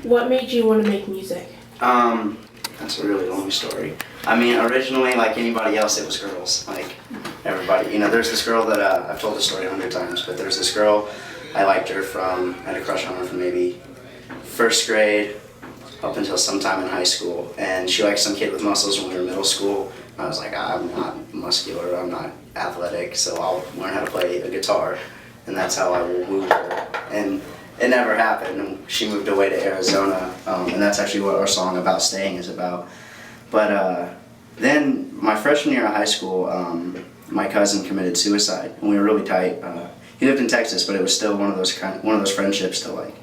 What made you want to make music? That's a really long story. I mean, originally, like anybody else, it was girls. Like everybody, there's this girl that I've told this story 100 times, but there's this girl, I liked her I had a crush on her from maybe first grade up until sometime in high school, and she liked some kid with muscles when we were in middle school. And I was like, I'm not muscular, I'm not athletic, so I'll learn how to play a guitar, and that's how I will woo her. And it never happened, and she moved away to Arizona, and that's actually what our song About Staying is about. But then my freshman year of high school, my cousin committed suicide, and we were really tight. He lived in Texas, but it was still one of those friendships that, like,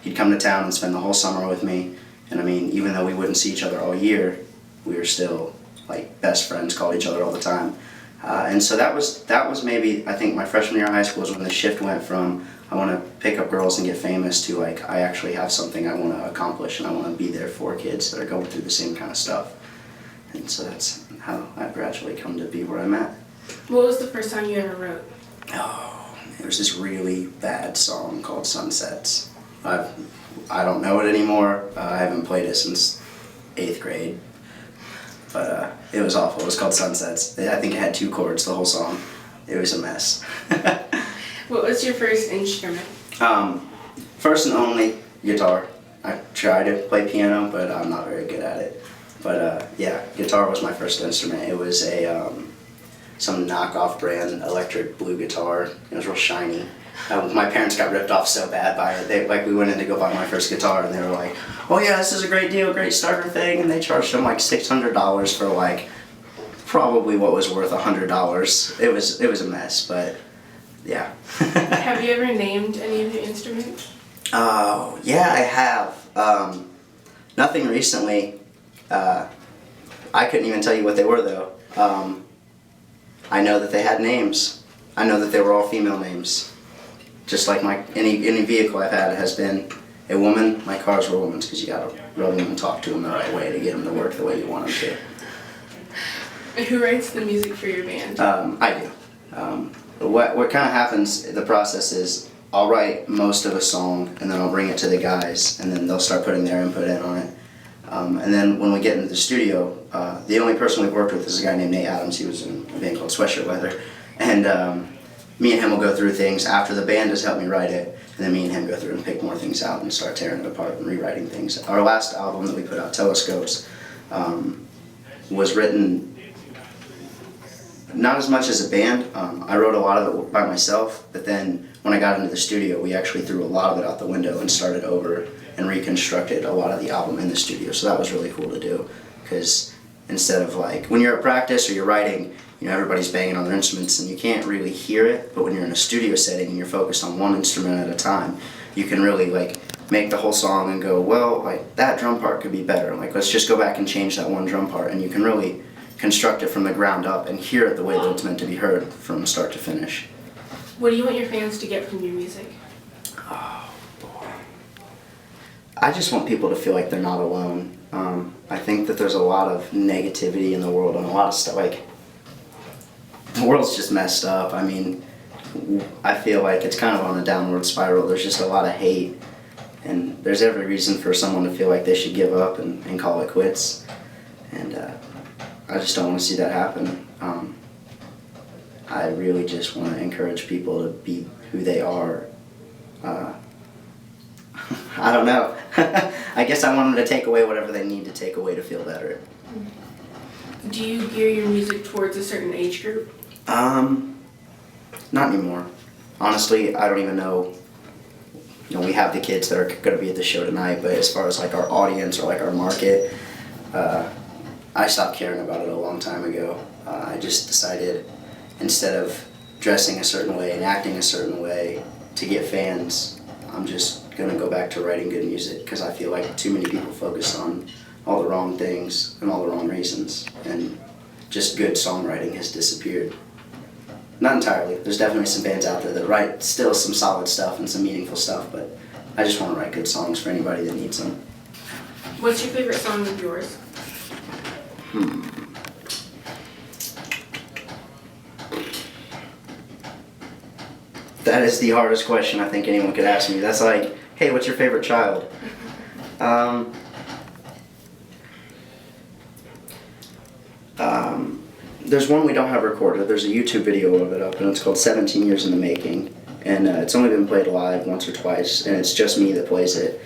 he'd come to town and spend the whole summer with me. And I mean, even though we wouldn't see each other all year, we were still like best friends, called each other all the time. And so that was maybe, I think my freshman year of high school is when the shift went from I want to pick up girls and get famous to like I actually have something I want to accomplish and I want to be there for kids that are going through the same kind of stuff. And so that's how I've gradually come to be where I'm at. What was the first song you ever wrote? Oh, there's this really bad song called Sunsets. I don't know it anymore. I haven't played it since 8th grade. But it was awful. It was called Sunsets. I think it had 2 chords, the whole song. It was a mess. What was your first instrument? First and only, guitar. I tried to play piano, but I'm not very good at it. But yeah, guitar was my first instrument. It was some knockoff brand electric blue guitar. It was real shiny. My parents got ripped off so bad by it. We went in to go buy my first guitar, and they were like, "Oh yeah, this is a great deal, great starter thing," and they charged them like $600 for like probably what was worth $100. It was a mess, but yeah. Have you ever named any of your instruments? Oh yeah, I have. Nothing recently. I couldn't even tell you what they were though. I know that they had names. I know that they were all female names. Just like any vehicle I've had has been a woman. My cars were women's because you gotta rub them and talk to them the right way to get them to work the way you want them to. Who writes the music for your band? I do. What kind of happens, the process is I'll write most of a song and then I'll bring it to the guys and then they'll start putting their input in on it. And then when we get into the studio, the only person we've worked with is a guy named Nate Adams. He was in a band called Sweatshirt Weather. And me and him will go through things after the band has helped me write it, and then me and him go through and pick more things out and start tearing it apart and rewriting things. Our last album that we put out, Telescopes, was written not as much as a band. I wrote a lot of it by myself, but then when I got into the studio, we actually threw a lot of it out the window and started over and reconstructed a lot of the album in the studio. So that was really cool to do, because instead of like, when you're at practice or you're writing, everybody's banging on their instruments and you can't really hear it, but when you're in a studio setting and you're focused on one instrument at a time, you can really like make the whole song and go, well, like that drum part could be better. Like let's just go back and change that one drum part, and you can really construct it from the ground up and hear it the way that it's meant to be heard from start to finish. What do you want your fans to get from your music? Oh boy. I just want people to feel like they're not alone. I think that there's a lot of negativity in the world and a lot of stuff, like, the world's just messed up. I mean, I feel like it's kind of on a downward spiral. There's just a lot of hate, and there's every reason for someone to feel like they should give up and call it quits. And I just don't want to see that happen. I really just want to encourage people to be who they are. I don't know. I guess I want them to take away whatever they need to take away to feel better. Do you gear your music towards a certain age group? Not anymore. Honestly, I don't even know. We have the kids that are going to be at the show tonight, but as far as like our audience or like our market, I stopped caring about it a long time ago. I just decided, instead of dressing a certain way and acting a certain way to get fans, I'm just going to go back to writing good music, because I feel like too many people focus on all the wrong things and all the wrong reasons, and just good songwriting has disappeared. Not entirely. There's definitely some bands out there that write still some solid stuff and some meaningful stuff, but I just want to write good songs for anybody that needs them. What's your favorite song of yours? That is the hardest question I think anyone could ask me. That's like hey, what's your favorite child? There's one we don't have recorded. There's a YouTube video of it up, and it's called 17 Years in the Making. And it's only been played live once or twice, and it's just me that plays it.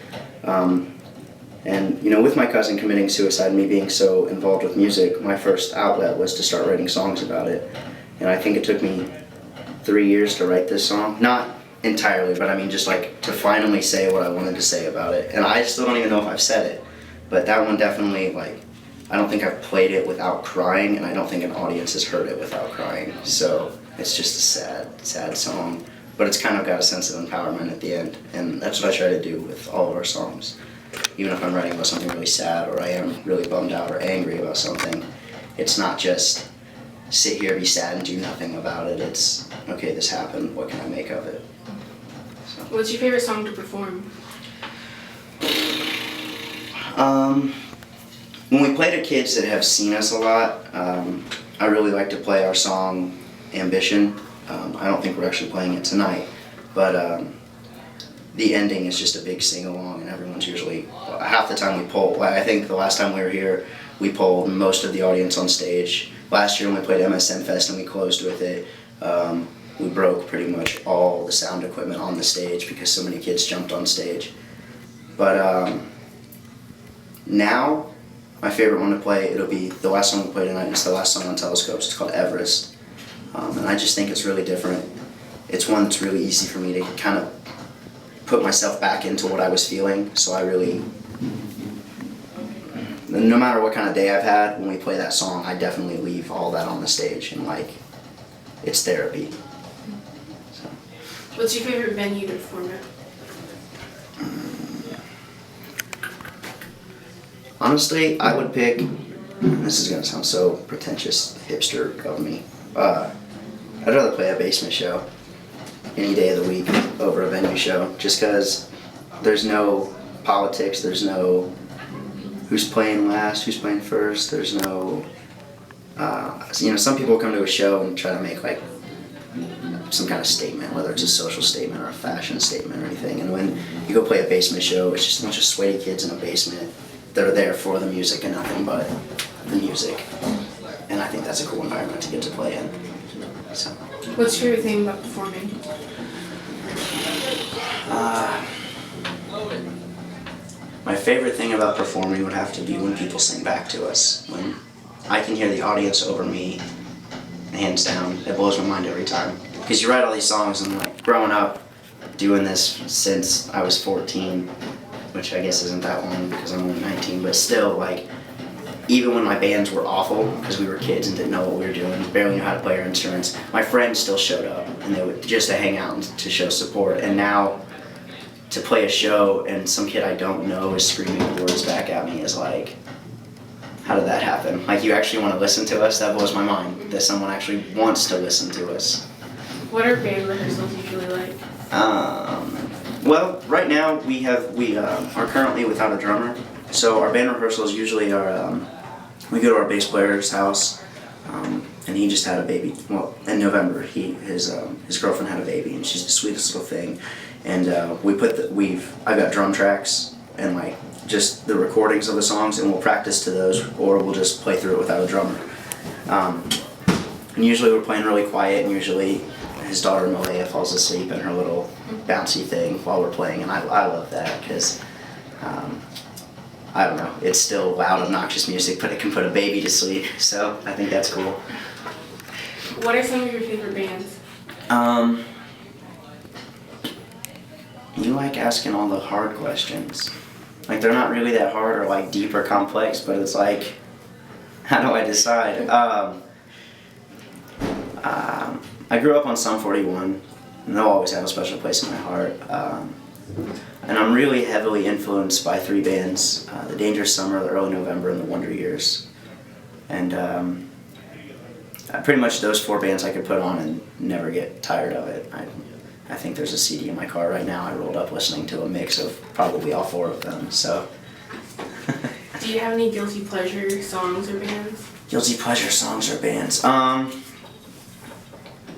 And, you know, with my cousin committing suicide, me being so involved with music, my first outlet was to start writing songs about it. And I think it took me 3 years to write this song. Not entirely, but I mean just like to finally say what I wanted to say about it. And I still don't even know if I've said it, but that one definitely, like, I don't think I've played it without crying, and I don't think an audience has heard it without crying. So it's just a sad, sad song, but it's kind of got a sense of empowerment at the end, and that's what I try to do with all of our songs. Even if I'm writing about something really sad, or I am really bummed out or angry about something, it's not just sit here, be sad, and do nothing about it. It's, okay, this happened, what can I make of it? So. What's your favorite song to perform? When we play to kids that have seen us a lot, I really like to play our song Ambition. I don't think we're actually playing it tonight, but the ending is just a big sing-along, and everyone's usually, half the time we poll. I think the last time we were here, we polled most of the audience on stage. Last year when we played MSM Fest and we closed with it, we broke pretty much all the sound equipment on the stage because so many kids jumped on stage. But now, my favorite one to play, it'll be the last song we play tonight, and it's the last song on Telescopes. It's called Everest. And I just think it's really different. It's one that's really easy for me to kind of put myself back into what I was feeling. So I really, no matter what kind of day I've had, when we play that song, I definitely leave all that on the stage, and like, it's therapy. So. What's your favorite venue to perform at? Honestly, I would pick, this is going to sound so pretentious, hipster of me, I'd rather play a basement show any day of the week over a venue show, just because there's no politics, there's no who's playing last, who's playing first, there's no, you know, some people come to a show and try to make like some kind of statement, whether it's a social statement or a fashion statement or anything, and when you go play a basement show, it's just a bunch of sweaty kids in a basement that are there for the music and nothing but the music. And I think that's a cool environment to get to play in. So. What's your favorite thing about performing? My favorite thing about performing would have to be when people sing back to us. When I can hear the audience over me, hands down, it blows my mind every time. Because you write all these songs, and like growing up, doing this since I was 14, which I guess isn't that long because I'm only 19, but still, like, even when my bands were awful, because we were kids and didn't know what we were doing, barely knew how to play our instruments, my friends still showed up, and they would just to hang out and to show support. And now, to play a show and some kid I don't know is screaming words back at me is like, how did that happen? Like, you actually want to listen to us? That blows my mind, that someone actually wants to listen to us. What are band rehearsals usually like? Well, right now we are currently without a drummer. So our band rehearsals usually are, we go to our bass player's house, and he just had a baby. Well, in November, his girlfriend had a baby, and she's the sweetest little thing. And I've got drum tracks and like just the recordings of the songs, and we'll practice to those, or we'll just play through it without a drummer. And usually we're playing really quiet, and usually his daughter Malaya falls asleep in her little bouncy thing while we're playing, and I love that because I don't know, it's still loud, obnoxious music, but it can put a baby to sleep, so I think that's cool. What are some of your favorite bands? You like asking all the hard questions. Like, they're not really that hard or like deep or complex, but it's like, how do I decide? I grew up on Sum 41, and they'll always have a special place in my heart. And I'm really heavily influenced by three bands, The Dangerous Summer, The Early November, and The Wonder Years. And pretty much those four bands I could put on and never get tired of it. I think there's a CD in my car right now I rolled up listening to a mix of probably all four of them, so. Do you have any guilty pleasure songs or bands? Guilty pleasure songs or bands?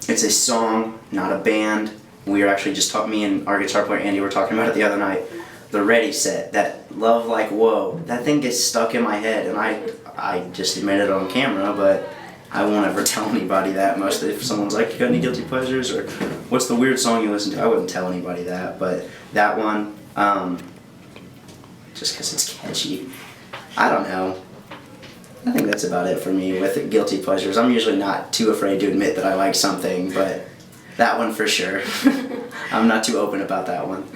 It's a song, not a band. we were actually just talking, me and our guitar player Andy were talking about it the other night. The Ready set, that Love Like Whoa, that thing gets stuck in my head, and I just admitted it on camera, but I won't ever tell anybody that. Most if someone's like, you got any guilty pleasures, or what's the weird song you listen to, I wouldn't tell anybody that. But that one, just because it's catchy, I don't know. I think that's about it for me with guilty pleasures. I'm usually not too afraid to admit that I like something, but that one for sure. I'm not too open about that one.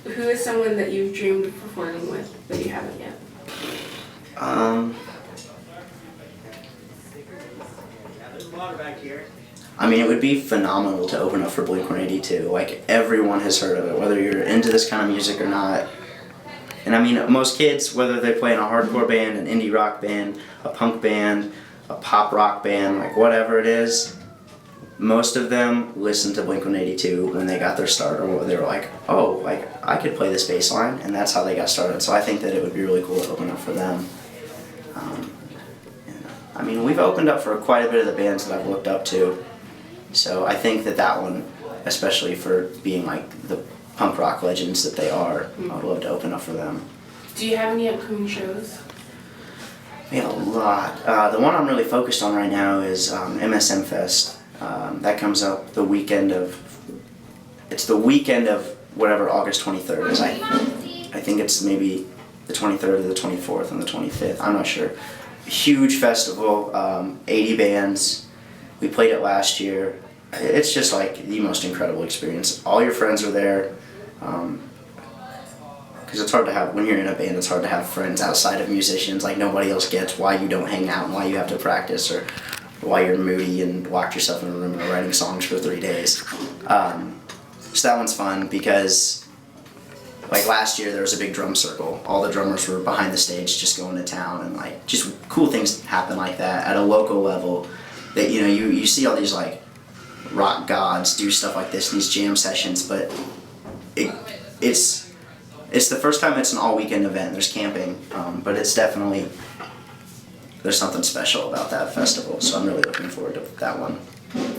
Who is someone that you've dreamed of performing with but you haven't yet? I mean, it would be phenomenal to open up for Blink-182. Like, everyone has heard of it, whether you're into this kind of music or not. And I mean, most kids, whether they play in a hardcore band, an indie rock band, a punk band, a pop rock band, like whatever it is, most of them listened to Blink-182 when they got their start, or they were like, oh, like, I could play this bass line, and that's how they got started. So I think that it would be really cool to open up for them. I mean, we've opened up for quite a bit of the bands that I've looked up to, so I think that that one, especially for being like the punk rock legends that they are, I would love to open up for them. Do you have any upcoming shows? We have a lot. The one I'm really focused on right now is MSM Fest. That comes up the weekend of, it's the weekend of whatever August 23rd is. I think it's maybe the 23rd or the 24th and the 25th, I'm not sure. Huge festival, 80 bands. We played it last year. It's just like the most incredible experience. All your friends are there. Because it's hard to have, when you're in a band, it's hard to have friends outside of musicians. Like, nobody else gets why you don't hang out and why you have to practice, or why you're moody and locked yourself in a room and are writing songs for 3 days. So that one's fun because, like last year, there was a big drum circle. All the drummers were behind the stage just going to town, and like just cool things happen like that at a local level. That, you know, you see all these like rock gods do stuff like this in these jam sessions, but it's the first time it's an all-weekend event. There's camping, but it's definitely, there's something special about that festival, so I'm really looking forward to that one.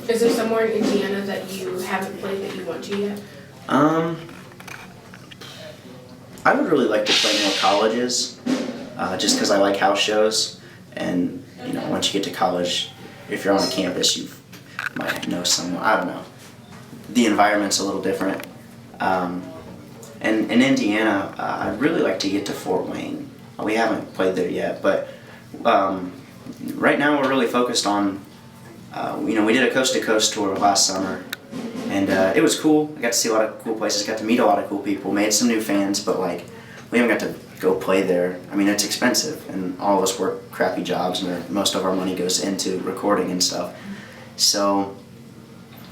Is there somewhere in Indiana that you haven't played that you want to yet? I would really like to play more colleges, just because I like house shows, and you know, once you get to college, if you're on a campus, you might know someone. I don't know. The environment's a little different. And in Indiana, I'd really like to get to Fort Wayne. We haven't played there yet, but right now we're really focused on, you know, we did a coast-to-coast tour last summer, and it was cool. I got to see a lot of cool places, got to meet a lot of cool people, made some new fans, but like, we haven't got to go play there. I mean, it's expensive, and all of us work crappy jobs, and most of our money goes into recording and stuff. So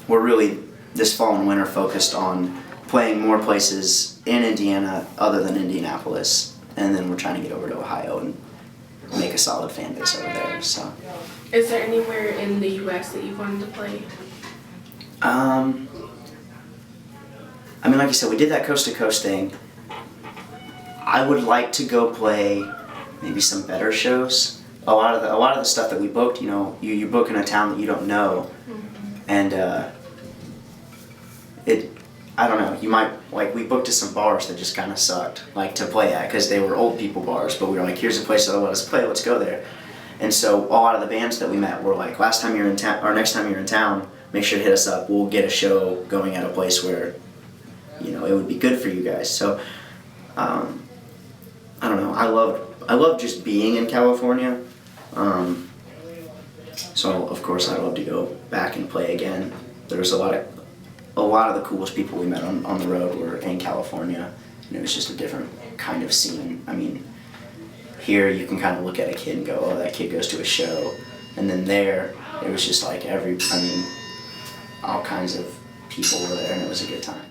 we're really, this fall and winter, focused on playing more places in Indiana other than Indianapolis, and then we're trying to get over to Ohio and make a solid fan base over there. So, is there anywhere in the U.S. that you wanted to play? I mean, like I said, we did that coast-to-coast thing. I would like to go play maybe some better shows. A lot of the stuff that we booked, you know, you book in a town that you don't know, and I don't know, you might, like, we booked to some bars that just kind of sucked, like, to play at, because they were old people bars, but we were like, here's a place that'll let us play, let's go there. And so a lot of the bands that we met were like, last time you're in town, or next time you're in town, make sure to hit us up, we'll get a show going at a place where, you know, it would be good for you guys. So, I don't know, I love just being in California, so of course I'd love to go back and play again. There's a lot of the coolest people we met on the road were in California, and it was just a different kind of scene. I mean, here you can kind of look at a kid and go, oh, that kid goes to a show, and then there, it was just like all kinds of people were there, and it was a good time.